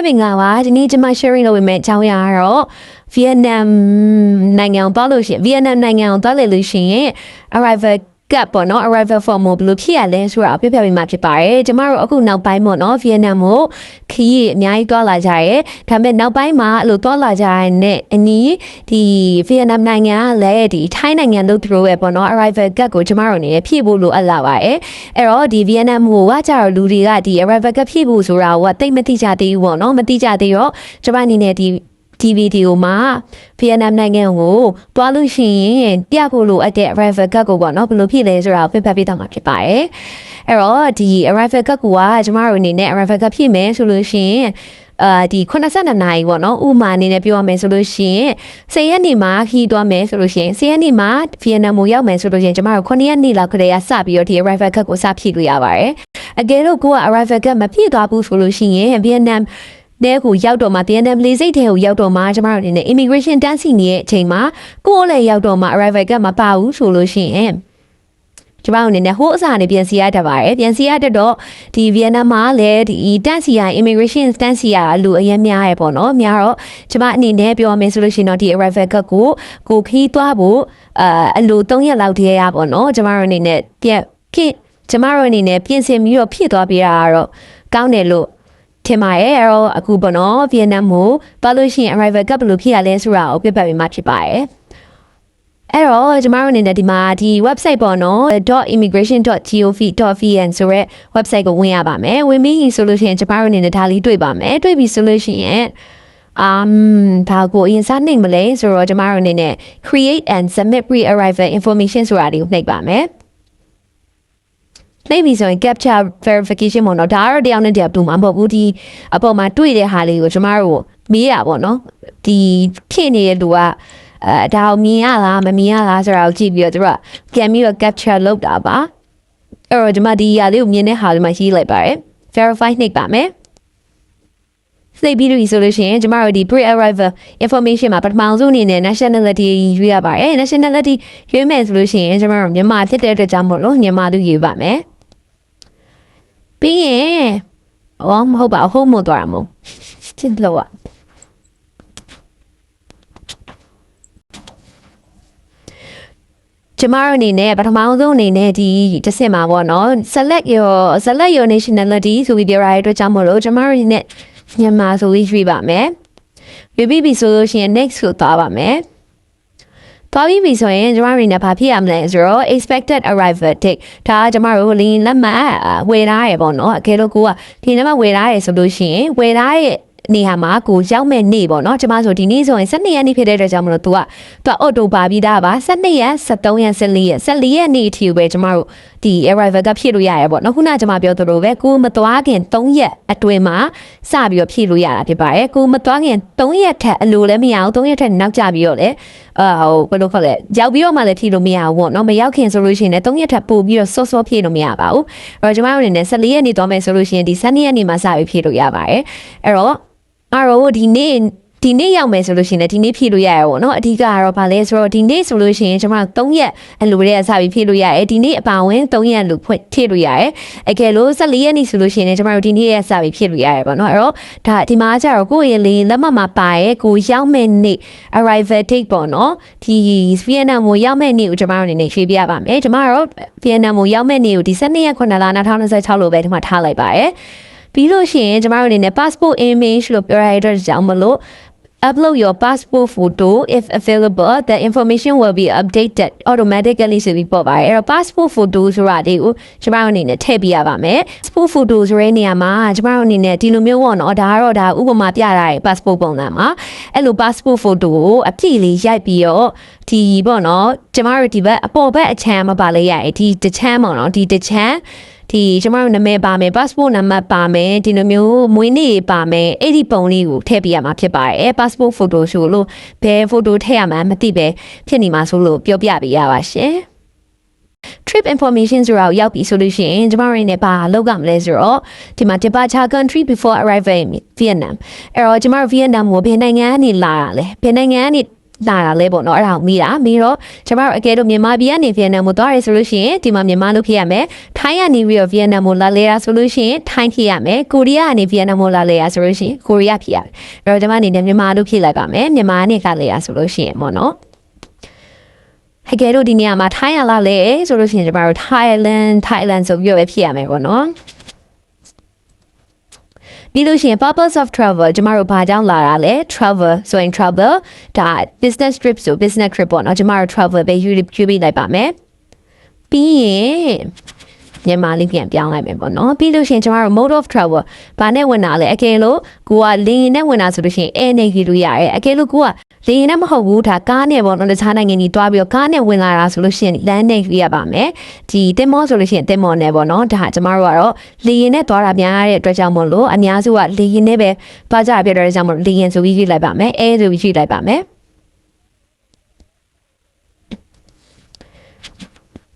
ပဲပင်ကပါဒီနေ့ကျွန်မ sharing လုပ်ပေးမယ့်အကြောင်းအရာကတော့ Vietnam နိုင်ငံကိုသွားလို့ရှိရင် Vietnam နိုင်ငံကိုသွားလေလို့ရှိရင် arrivalကပ်ပေါ့နော် arrival form ကိုဘယ်လိုဖြည့်ရလဲဆိုတာပြပြပေးမှာဖြစ်ပါတယ်ကျမတို့အခုနောက်ပိုင်းပေါ့နော် Vietnam ကိုခရီးအများကြီးသွားလာကြရဲဒါပေမဲ့နောက်ပိုင်းမှာအဲ့လိုသွားလာကြရတဲ့အနည်းဒီ Vietnam နိုင်ငံကလည်းဒီထိုင်းနိုင်ငံလို့သူတို့ပဲပေါ့နော် arrival ကပ်ကိုကျမတို့နေဖြည့်ဖို့လိုအပ်လာပါတယ်အဲ့တော့ဒီ Vietnam ကိုကကြတော့လူတွေကဒီ arrival ကပ်ဖြည့်ဖို့ဆိုတာကတိတ်မသိကြသေးဘူးပေါ့နော်မသိကြသေးတော့ကျမအနေနဲ့ဒီဗီဒီယိုမှာ Vietnam နိုင်ငံကိုတွားလို့ရှိရင်ပြဖို့လိုအပ်တဲ့ arrival card ကိုပေါ့နော်ဘယ်လိုဖြစ်လဲဆိုတာကိုပြပြပေးတော့မှာဖြစ်ပါတယ်အဲ့တော့ဒီ arrival card ကိုကကျမတို့အနေနဲ့ arrival card ဖြည့်မယ်ဆိုလို့ရှိရင်ဒီ82နာရီပေါ့နော်ဥမာအနေနဲ့ပြောရမယ်ဆိုလို့ရှိရင်10ရက်နေ့မှာခီးသွားမယ်ဆိုလို့ရှိရင်10ရက်နေ့မှာ Vietnam ကိုရောက်မယ်ဆိုလို့ရှိရင်ကျမတို့9ရက်နေ့လောက်ခရေကစပြီးတော့ဒီ arrival card ကိုစဖြည့်လို့ရပါတယ်အကယ်လို့ကိုက arrival card မဖြည့်သွားဘူးဆိုလို့ရှိရင် Vietnamတဲ့ကိုရောက်တော့မှ Vietnam လေဆိပ်ထဲကိုရောက်တော့မှကျမတို့အနေနဲ့ immigration တန်းစီနေတဲ့အချိန်မှာကိုယ်လည်းရောက်တော့မှ arrival ကမပါဘူးဆိုလို့ရှိရင်ကျမတို့အနေနဲ့ဟိုးအစားနေပြန်စီရတတ်ပါတယ်ပြန်စီရတတ်တော့ဒီ Vietnam မှာလည်းဒီတန်းစီရ immigration တန်းစီရလူအရင်များရပေါ့နော်များတော့ကျမအနေနဲ့ပြောမယ်ဆိုလို့ရှိရင်တော့ဒီ arrival ကိုခီးသွားဖို့အလို3ရက်လောက်တည်းရပေါ့နော်ကျမတို့အနေနဲ့ကျမတို့အနေနဲ့ပြင်ဆင်ပြီးတော့ဖြည့်သွားပေးတာကတော့ကောင်းတယ်လို့ထင်ပါရဲ့အဲ့တော့အခုပေါ့နော် Vietnam ကိုသွားလို့ရှိရင် arrival card ဘယ်လိုဖြည့်ရလဲဆိုတာကိုပြပြပေးမှဖြစ်ပါတယ်အဲ့တော့ကျမတို့အနေနဲ့ဒီမှာဒီ website ပေါ့နော် .immigration.gov.vn ဆိုရဲ website ကိုဝင်ရပါမယ်ဝင်ပြီးဆိုလို့ရှိရင်ကျမတို့အနေနဲ့ဒါလေးတွေ့ပါမယ်တွေ့ပြီဆိုလို့ရှိရင်ဘာကိုအရင်စနှိမ့်မလဲဆိုတော့ကျမတို့အနေနဲ့ create and submit pre-arrival information ဆိုတာလေးကိုနှိပ်ပါမယ်နှိပ်ပြီးဆိုရင် capture verification ပေါ့နော်ဒါကတော့တရားနဲ့တရားတူမှာမဟုတ်ဘူးဒီအပေါ်မှာတွေ့တဲ့ဟာလေးကိုကျမတို့မေးရပါတော့ဒီဖြစ်နေတဲ့လူကဒါကိုမြင်ရလားမမြင်ရလားဆိုတာကိုကြည့်ပြီးတော့သူကပြန်ပြီးတော့ capture လုပ်တာပါအဲ့တော့ဒီမှာဒီဟာလေးကိုမြင်တဲ့ဟာလေးမှာရေးလိုက်ပါတယ် verify နှိပ်ပါမယ်နှိပ်ပြီးလို့ဆိုလို့ရှိရင်ကျမတို့ဒီ pre-arrival information မှာပထမဆုံးအနေနဲ့ nationality ရွေးရပါတယ် nationality ရွေးမယ်ဆိုလို့ရှိရင်ကျမတို့မြန်မာဖြစ်တဲ့အတွက်ကြောင့်မို့လို့မြန်မာသူရွေးပါမယ်ပြီးရင်မဟုတ်ပါဘူးမဟုတ်သွားတာမဟုတ်စစ်လို့ကျမတို့အနေနဲ့ပထမဆုံးအနေနဲ့ဒီတစ်ဆင့်မှာပေါ့နော် select your nationality ဆိုပြီးပြောရတဲ့အတွက်ကြောင့်မို့လို့ကျမတို့အနေနဲ့မြန်မာဆိုပြီးရွေးပါမယ်ရွေးပြီးပြီဆိုလို့ရှိရင် next ကိုသွားပါမယ်သွားပြီဆိုရင်ကျမတို့နဲ့ဘာဖြစ်ရမလဲဆိုတော့ expected arrival date ဒါကကျမတို့လင်းလက်မှတ်ဝယ်ထားရပေါ့နော်အကယ်လို့ကိုကဒီလက်မှတ်ဝယ်ထားရဆိုလို့ရှိရင်ဝယ်ထားရဲ့နေဟာမှာကိုရောက်မဲ့နေ့ပေါ့နော်ကျမဆိုဒီနေ့ဆိုရင်12ရက်နေ့ဖြစ်တဲ့အတွက်ကြောင့်မလို့ तू အော်တိုပါပြီးသားပါ12ရက်13ရက်14ရက်နေ့အထိပဲကျမတို့ဒီ arrival ကဖြည့်လို့ရရပေါ့နော်ခုနကကျမပြောသလိုပဲကိုမသွားခင်3ရက်အတွင်းမှာစပြီးတော့ဖြည့်လို့ရတာဖြစ်ပါတယ်ကိုမသွားခင်3ရက်ထက်အလိုလည်းမရအောင်3ရက်ထက်နောက်ကျပြီးတော့လည်းဘယ်လိုခေါ်လဲရောက်ပြီးတော့မှလည်းဖြည့်လို့မရဘူးပေါ့နော်မရောက်ခင်ဆိုလို့ရှိရင်လည်း3ရက်ထက်ပိုပြီးတော့စောဖြည့်လို့မရပါဘူးအဲ့တော့ကျမတို့အနေနဲ့14ရက်နေ့သွားမယ်ဆိုလို့ရှိရင်ဒီ12ရက်နေ့မှာစပြီးဖြည့်လို့ရပါတယ်အဲ့တော့ဒီနေ့ရောက်မယ်ဆိုလို့ရှိရင်လည်းဒီနေ့ဖြည့်လို့ရရပေါ့နော်အဓိကကတော့ဗာလဲဆိုတော့ဒီနေ့ဆိုလို့ရှိရင်ကျွန်မ3ရက်အလိုတည်းစပြီးဖြည့်လို့ရတယ်ဒီနေ့အပါဝင်3ရက်လို့ဖြည့်လို့ရတယ်အကယ်လို့14ရက်နေ့ဆိုလို့ရှိရင်လည်းကျွန်မတို့ဒီနေ့ရက်စပြီးဖြည့်လို့ရတယ်ပေါ့နော်အဲ့တော့ဒါဒီမှာကျတော့ကိုယ့်ရဲ့လေးလက်မှတ်မှာပါရဲ့ကိုရောက်မဲ့နေ့ arrival date ပေါ့နော်ဒီ Vietnam ကိုရောက်မဲ့နေ့ကိုကျွန်မတို့အနေနဲ့ရွှေ့ပြပါမယ်ကျွန်မတို့ Vietnam ကိုရောက်မဲ့နေ့ကိုဒီ12ရက်9လ2026လို့ပဲဒီမှာထားလိုက်ပါရဲ့ပြီးလို့ရှိရင်ကျမတို့အနေနဲ့ passport image လို့ပြောရတဲ့အတွက်ကြောင့်မလို့ upload your passport photo if available the information will be updated automatically ဆိုပြီးပေါ်ပါတယ်အဲ့တော့ passport photo ဆိုတာလေးကိုကျမတို့အနေနဲ့ထည့်ပြရပါမယ် passport photo ဆိုတဲ့နေရာမှာကျမတို့အနေနဲ့ဒီလိုမျိုးပေါ့နော်ဒါကတော့ဒါဥပမာပြတာရဲ့ passport ပုံစံမှာအဲ့လို passport photo ကိုအပြည့်လေးရိုက်ပြီးတော့ဒီပေါ့နော်ကျမတို့ဒီဘက်အပေါ်ဘက်အချမ်းမပါလေးရရဲ့ဒီတချမ်းပေါ့နော်ဒီတချမ်းဒီကျမတို့နာမည်ပါမယ် passport နံပါတ်ပါမယ်ဒီလိုမျိုးမွေးနေ့ပါမယ်အဲ့ဒီပုံလေးကိုထည့်ပြရမှာဖြစ်ပါတယ် passport photo ဆိုလို့ဘယ် photo ထည့်ရမှာမသိပဲဖြစ်နေမှာဆိုလို့ပြောပြပေးရပါရှင် trip information ဆိုတာကိုရောက်ပြီဆိုလို့ရှိရင်ကျမတို့နေပါလောက်ကမလဲဆိုတော့ဒီမှာ departure country before arrival in Vietnam အဲ့တော့ကျမတို့ Vietnam ကိုဘယ်နိုင်ငံကနေလာရလဲဘယ်နိုင်ငံကနေ လာတာလဲပေါ့နော်အဲ့ဒါကိုမိတော့ကျမတို့အကယ်လို့မြန်မာပြည်ကနေဗီယက်နမ်ကိုသွားရဲဆိုလို့ရှိရင်ဒီမှာမြန်မာလို့ဖြစ်ရမယ်ထိုင်းကနေပြီးတော့ဗီယက်နမ်ကိုလာလဲရဆိုလို့ရှိရင်ထိုင်းဖြစ်ရမယ်ကိုရီးယားကနေဗီယက်နမ်ကိုလာလဲရဆိုလို့ရှိရင်ကိုရီးယားဖြစ်ရမယ်အဲ့တော့ကျမအနေနဲ့မြန်မာလို့ဖြစ်လိုက်ပါမယ်မြန်မာကနေကလဲရဆိုလို့ရှိရင်ပေါ့နော်အကယ်လို့ဒီနေရာမှာထိုင်းရလာလဲဆိုလို့ရှိရင်ကျမတို့ Thailand ဆိုပြီးတော့ပဲဖြစ်ရမယ်ပေါ့နော်ပြီးလို့ရှိရင် purpose of travel ကျမတို့ဘာကြောင့်လာတာလဲ travel ဆိုရင် travel ဒါ business trip ဆို business trip ပေါ့နော်ကျမတို့ travel ပဲယူပြီးလိုက်ပါမယ်ပြီးရင်မြန်မာလေးပြန်ပြောင်းလိုက်မယ်ပေါ့နော်ပြီးလို့ရှိရင်ကျမတို့ mode of travel ဘာနဲ့ဝင်တာလဲအကယ်လို့ကိုကလေယာဉ်နဲ့ဝင်တာဆိုလို့ရှိရင် air နဲ့ယူလို့ရတယ်အကယ်လို့ကိုကလေယာဉ်နဲ့မဟုတ်ဘူးဒါကားနဲ့ပေါ့နော်တခြားနိုင်ငံကြီးတွားပြီးတော့ကားနဲ့ဝင်လာတာဆိုလို့ရှိရင် land နဲ့ယူရပါမယ်ဒီတင်မောဆိုလို့ရှိရင်တင်မောနဲ့ပေါ့နော်ဒါကျမတို့ကတော့လေယာဉ်နဲ့သွားတာများတဲ့အတွက်ကြောင့်မို့လို့အများစုကလေယာဉ်နဲ့ပဲသွားကြပြတဲ့အတွက်ကြောင့်မို့လေယာဉ်ဆိုပြီးယူလိုက်ပါမယ် air ဆိုပြီးယူလိုက်ပါမယ်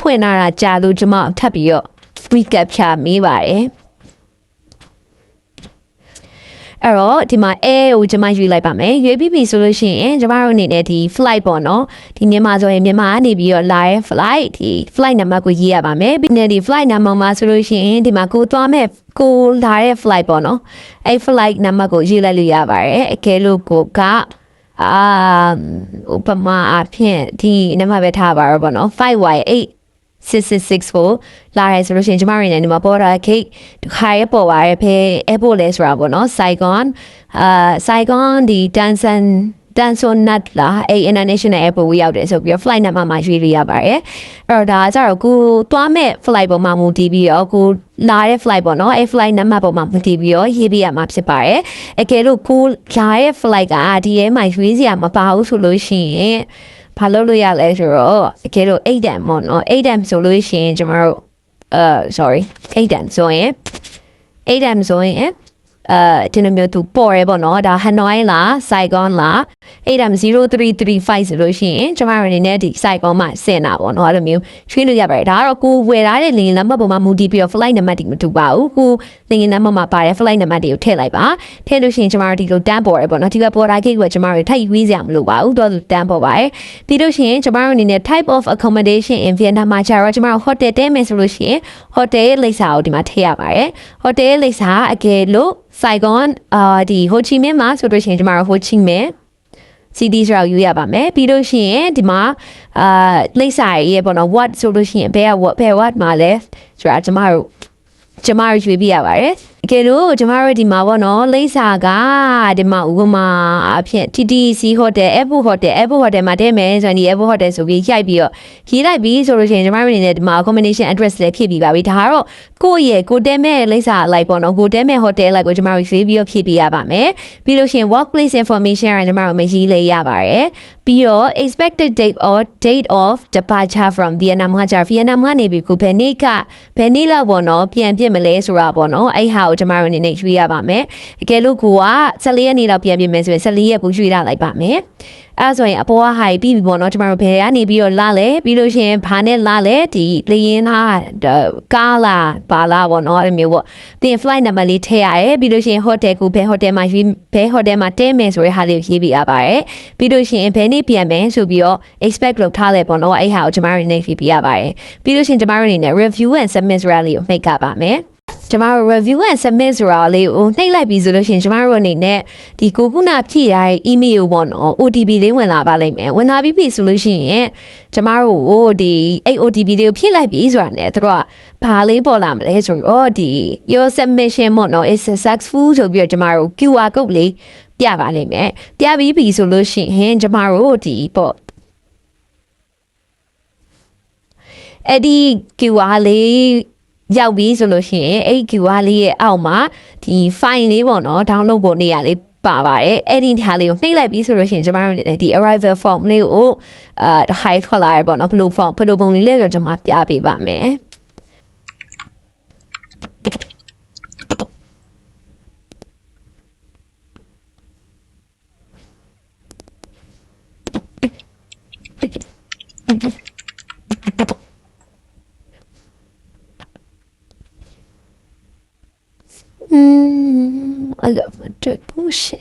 ဖွင့်လာတာကြာလို့ကျမထပ်ပြီးတော့ recap ချမေးပါတယ်အဲ့တော့ဒီမှာ air ကိုကျမရွေးလိုက်ပါမယ်ရွေးပြီးပြီဆိုလို့ရှိရင်ကျမတို့အနေနဲ့ဒီ flight ပေါ့နော်ဒီမြန်မာဆိုရင်မြန်မာကနေပြီးတော့လာတဲ့ flight ဒီ flight number ကိုရေးရပါမယ်ပြီးနေဒီ flight number မှာဆိုလို့ရှိရင်ဒီမှာကိုသွားမဲ့ကိုလာတဲ့ flight ပေါ့နော်အဲ့ flight number ကိုရေးလိုက်လို့ရပါတယ်အကယ်လို့ကိုကဥပမာအဖြစ်ဒီနံပါတ်ပဲထားပါတော့ပေါ့နော် 5Y8 6664လာရဲဆိုလို့ရှိရင်ကျမတို့နေဒီမှာပေါ်တာခိတ်ခါရဲပေါ်ပါရဲဖဲ airport လဲဆိုတာပေါ့နော် Saigon ဒီ Danson Nut လာအဲ့ international airport ကိုရောက်တယ်ဆိုပြီးတော့ flight number မှာရွေးလို့ရပါတယ်အဲ့တော့ဒါကြတော့ကိုသွားမဲ့ flight ပေါ်မှာမူတည်ပြီးတော့ကိုလာတဲ့ flight ပေါ့နော်အဲ့ flight number ပေါ်မှာမူတည်ပြီးတော့ရေးပြရမှာဖြစ်ပါတယ်အကယ်လို့ကိုလာတဲ့ flight ကဒီထဲမှာရွေးစရာမပါဘူးဆိုလို့ရှိရင်ဘာလုပ်လို့ရလဲဆိုတော့အကယ်လို့8တန်ပေါ့နော်8တန်ဆိုလို့ရှိရင်ကျမတို့sorry 8တန်ဆိုရင်ဒီလိုမျိုးသူပေါ်ရဲပေါ့နော်ဒါ Hanoi လား Saigon လား 8M0335 ဆိုလို့ရှိရင်ကျမတို့အနေနဲ့ဒီ Saigon မှာဆင်တာပေါ့နော်အဲ့လိုမျိုးရွှေ့လို့ရပါတယ်ဒါကတော့ကိုဝယ်ထားတဲ့လေယာဉ်လမ်းမပေါ်မှာမူတည်ပြီးတော့ flight number တွေမတူပါဘူးကိုလေယာဉ်လမ်းမမှာပါတဲ့ flight number တွေကိုထည့်လိုက်ပါထည့်လို့ရှိရင်ကျမတို့ဒီလိုတန်းပေါ်ရဲပေါ့နော်ဒီကပေါ်တာကိတ်ကကျမတို့ထိုက်ရွေးစရာမလိုပါဘူးတော့သူတန်းပေါ်ပါတယ်ပြီးလို့ရှိရင်ကျမတို့အနေနဲ့ type of accommodation in Vietnam မှာကျတော့ကျမတို့ hotel တဲမယ်ဆိုလို့ရှိရင် hotel ရဲ့လိပ်စာကိုဒီမှာထည့်ရပါတယ် hotel ရဲ့လိပ်စာအကယ်လို့ Saigon ဒီ Ho Chi Minh မှာဆိုလို့ရှိရင်ကျမတို့ Ho Chi Minh CD ဆိုတာယူရပါမယ်ပြီးလို့ရှိရင်ဒီမှာလိပ်စာရေးပေါ့နော် what ဆိုလို့ရှိရင်ဘယ် what မှာလဲဆိုတာကျမတို့ရွေးပြရပါတယ်အကယ်လို့ကျမတို့ဒီမှာပေါ့နော်လိပ်စာကဒီမှာဥပမာအဖြစ် TTC Hotel Airport Hotel မှာတည်းမယ်ဆိုရင်ဒီ Airport Hotel ဆိုပြီးရိုက်ပြီးတော့ရေးလိုက်ပြီးဆိုလို့ရှိရင်ကျမတို့အနေနဲ့ဒီမှာ accommodation address လည်းဖြည့်ပြီးပါပြီဒါကတော့ကိုတဲမဲ့လိပ်စာလိုက်ပေါ့နော်ကိုတဲမဲ့ hotel လိုက်ကိုကျမတို့ရွေးပြီးတော့ဖြည့်ပြရပါမယ်ပြီးလို့ရှိရင် workplace information ကကျမတို့မရေးလေးရပါတယ်ပြီးတော့ expected date of departure from Vietnam ကကြာ Vietnam ကနေပြီးကိုဘယ်နေ့လောက်ပေါ့နော်ပြန်ပြစ်မလဲဆိုတာပေါ့နော်အဲ့ဟာကိုကျမတို့အနေနဲ့ရွေးရပါမယ်အကယ်လို့ကိုက14ရက်နေ့လောက်ပြန်ပြစ်မယ်ဆိုရင်14ရက်ကိုရွေးထားလိုက်ပါမယ်အဲ့ဆိုရင်အပေါ်ကဟာပြီးပြီပေါ့နော်ကျမတို့ဘယ်ကနေပြီးတော့လာလဲပြီးလို့ရှိရင်ဘာနဲ့လာလဲဒီလေရင်သားကားလာဘာလာပေါ့နော်အဲ့မျိုးပေါ့ပြင် flight number လေးထည့်ရတယ်ပြီးလို့ရှိရင် hotel ကိုဘယ် hotel မှာတဲမယ်ဆိုတဲ့ဟာလေးရေးပြရပါတယ်ပြီးလို့ရှိရင်ဘယ်နေ့ပြန်မယ်ဆိုပြီးတော့ expect လုပ်ထားလဲပေါ့နော်အဲ့ဟာကိုကျမတို့နေရေးပြရပါတယ်ပြီးလို့ရှိရင်ကျမတို့အနေနဲ့ review and submit ဆိုတာလေးကိုနှိပ်ကပါမယ်ကျမတို့ review and submit ဆိုတာလေးကိုနှိပ်လိုက်ပြီးဆိုလို့ရှိရင်ကျမတို့အနေနဲ့ဒီကိုခုနဖြည့်ရတဲ့ email ပေါ့နော် OTP လေးဝင်လာပါလိမ့်မယ်ဝင်လာပြီးပြီဆိုလို့ရှိရင်ကျမတို့ကိုဒီအဲ့ OTP လေးကိုဖြည့်လိုက်ပြီးဆိုတာနဲ့သူတို့ကဘာလေးပေါ်လာမလဲဆိုတော့ဒီ your submission ပေါ့နော် is successful ဆိုပြီးတော့ကျမတို့ QR code လေးပြပါလိမ့်မယ်ပြပြီးပြီဆိုလို့ရှိရင်ကျမတို့ဒီပေါ့အဲ့ဒီ QR လေးရောက်ပြီဆိုလို့ရှိရင်အဲ့ QR လေးရဲ့အောက်မှာဒီ file လေးပေါ့နော် download ဖို့နေရာလေးပါပါတယ်အဲ့ဒီဟာလေးကိုနှိပ်လိုက်ပြီးဆိုလို့ရှိရင်ကျမတို့ဒီ arrival form လေးကိုhide ထွက်လာရပေါ့နော်ဘယ်လိုပုံလေးလဲဆိုတော့ကျွန်မပြပေးပါမယ်I love my dirt bullshit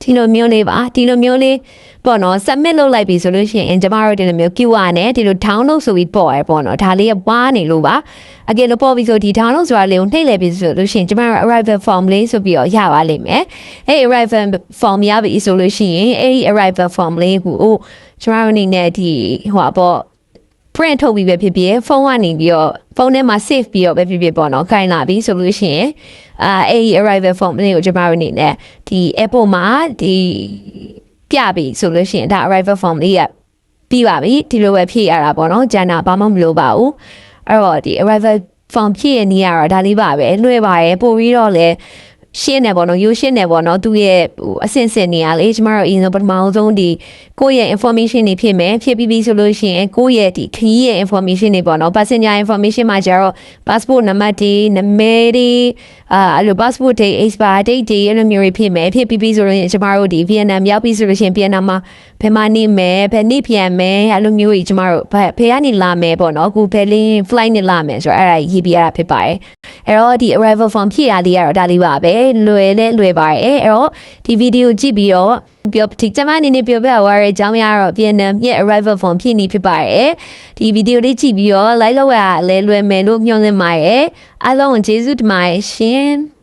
ဒီလိုမျိုးလေးပါဒီလိုမျိုးလေးပေါ့နော် submit လုပ်လိုက်ပြီဆိုလို့ရှိရင်ကျမတို့ဒီလိုမျိုး QR နဲ့ဒီလို download ဆိုပြီးပေါ်ရပေါ့နော်ဒါလေးကဝါနေလို့ပါအကယ်လို့ပေါ်ပြီဆိုဒီ download ဆိုတာလေးကိုနှိပ်လိုက်ပြီဆိုလို့ရှိရင်ကျမတို့ arrival form လေးဆိုပြီးတော့ရပါလိမ့်မယ်အဲ့ arrival form ရပြီဆိုလို့ရှိရင်အဲ့ arrival form လေးကိုကျမတို့အနေနဲ့ဒီဟိုပေါ့ print ထုတ်ပြီးပဲဖြစ်ဖြစ်ဖုန်းကနေပြီးတော့ဖုန်းထဲမှာ save ပြီးတော့ပဲဖြစ်ဖြစ်ပေါ့နော်ခိုင်းလာပြီဆိုလို့ရှိရင်အဲ့ arrival form လေးကိုကျမတို့အနေနဲ့ဒီ airport မှာဒီပြပြီဆိုလို့ရှိရင်ဒါ arrival form လေးကပြီးပါပြီဒီလိုပဲဖြည့်ရတာပေါ့နော်ကျန်တာဘာမှမလိုပါဘူးအဲ့တော့ဒီ arrival form ဖြည့်ရနေရတော့ဒါလေးပါပဲလွှဲပါရယ်ပို့ပြီးတော့လေရှင်းနေပေါ့နော်ရိုးရှင်းနေပေါ့နော်သူရဲ့ဟိုအဆင့်ဆင့်နေရလေကျမတို့အရင်ဆုံးပထမဆုံးဒီကိုယ့်ရဲ့ information တွေဖြစ်မယ်ဖြစ်ပြီးပြီဆိုလို့ရှိရင်ကိုယ့်ရဲ့ဒီခရီးရဲ့ information တွေပေါ့နော် passenger information မှာကျတော့ passport နံပါတ်တွေနာမည်တွေအဲ့လို passport တွေ expire date တွေအဲ့လိုမျိုးတွေဖြစ်မယ်ဖြစ်ပြီးပြီဆိုလို့ကျမတို့ဒီ Vietnam ရောက်ပြီဆိုလို့ရှိရင် Vietnam မှာဘယ်မှာနေမယ်ဘယ်နေ့ပြန်မယ်အဲ့လိုမျိုးကြီးကျမတို့ဘယ်ကနေလာမယ်ပေါ့နော်အခုဘယ်လင်း flight နဲ့လာမယ်ဆိုတော့အဲ့ဒါရေးပြရတာဖြစ်ပါတယ်အဲ့တော့ဒီ arrival form ဖြည့်ရလေးကတော့ဒါလေးပါပဲလွယ်ပါတယ်အဲ့တော့ဒီဗီဒီယိုကြည့်ပြီးတော့ပြောဒီကျမအနေနဲ့ပြောပြသွားတဲ့အကြောင်းအရာတော့ Vietnam ရဲ့ arrival form ဖြည့်နေဖြစ်ပါတယ်ဒီဗီဒီယိုလေးကြည့်ပြီးတော့ like လုပ်ရလဲလွယ်မယ်လို့ညွှန်နေပါတယ်အားလုံးကျေးဇူးတင်ပါတယ်ရှင်